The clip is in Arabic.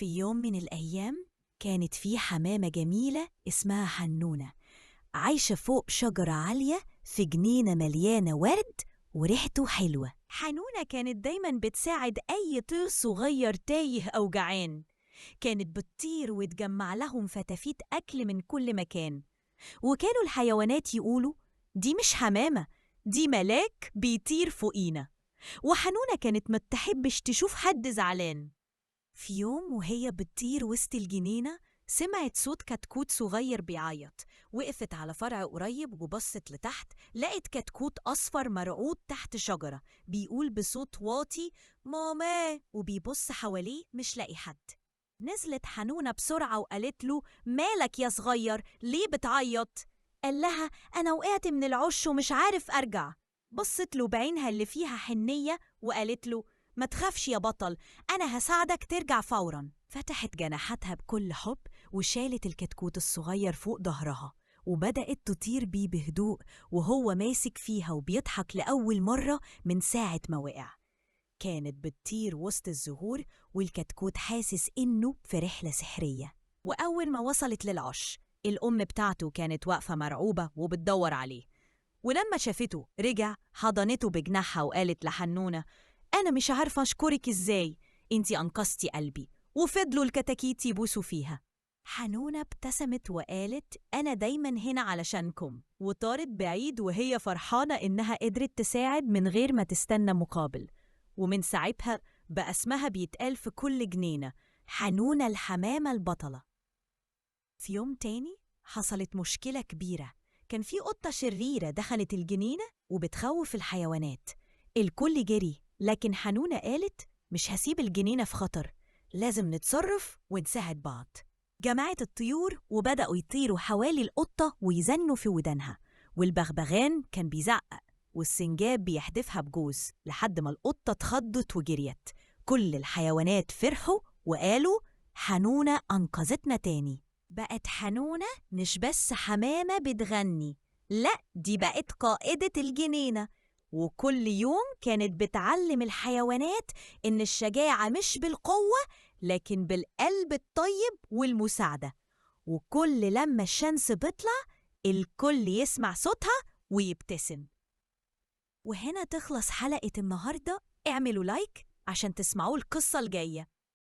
في يوم من الأيام كانت في حمامة جميلة اسمها حنونة عايشة فوق شجرة عالية في جنينة مليانة ورد وريحته حلوة. حنونة كانت دايماً بتساعد أي طير صغير تايه أو جعان. كانت بتطير وتجمع لهم فتافيت أكل من كل مكان، وكانوا الحيوانات يقولوا دي مش حمامة، دي ملاك بيطير فوقينا. وحنونة كانت ما تحبش تشوف حد زعلان. في يوم وهي بتطير وسط الجنينة سمعت صوت كتكوت صغير بيعيط. وقفت على فرع قريب وبصت لتحت، لقت كتكوت أصفر مرعوب تحت شجرة بيقول بصوت واطي ماما، وبيبص حواليه مش لاقي حد. نزلت حنونة بسرعة وقالت له مالك يا صغير، ليه بتعيط؟ قال لها أنا وقعت من العش ومش عارف أرجع. بصت له بعينها اللي فيها حنية وقالت له ما تخافش يا بطل، أنا هساعدك ترجع فوراً. فتحت جناحاتها بكل حب وشالت الكتكوت الصغير فوق ظهرها وبدأت تطير بيه بهدوء، وهو ماسك فيها وبيضحك لأول مرة من ساعة ما وقع. كانت بتطير وسط الزهور والكتكوت حاسس إنه في رحلة سحرية. وأول ما وصلت للعش الأم بتاعته كانت واقفة مرعوبة وبتدور عليه، ولما شافته رجع حضنته بجناحها وقالت لحنونة أنا مش عارفة أشكرك إزاي، أنتي أنقذتي قلبي. وفضلوا الكتاكيت يبوسوا فيها. حنونة ابتسمت وقالت أنا دايما هنا علشانكم، وطارت بعيد وهي فرحانة إنها قدرت تساعد من غير ما تستنى مقابل. ومن ساعتها بقى اسمها بيتقال في كل جنينة حنونة الحمامة البطلة. في يوم تاني حصلت مشكلة كبيرة. كان في قطة شريرة دخلت الجنينة وبتخوف الحيوانات. الكل جري، لكن حنونة قالت مش هسيب الجنينة في خطر، لازم نتصرف ونساعد بعض. جمعت الطيور وبدأوا يطيروا حوالي القطة ويزنوا في ودانها، والبغبغان كان بيزعق والسنجاب بيحدفها بجوز لحد ما القطة اتخضت وجريت. كل الحيوانات فرحوا وقالوا حنونة أنقذتنا تاني. بقت حنونة مش بس حمامة بتغني، لأ دي بقت قائدة الجنينة، وكل يوم كانت بتعلم الحيوانات إن الشجاعة مش بالقوة لكن بالقلب الطيب والمساعدة. وكل لما الشمس بتطلع الكل يسمع صوتها ويبتسم. وهنا تخلص حلقة النهاردة. اعملوا لايك عشان تسمعوا القصة الجاية.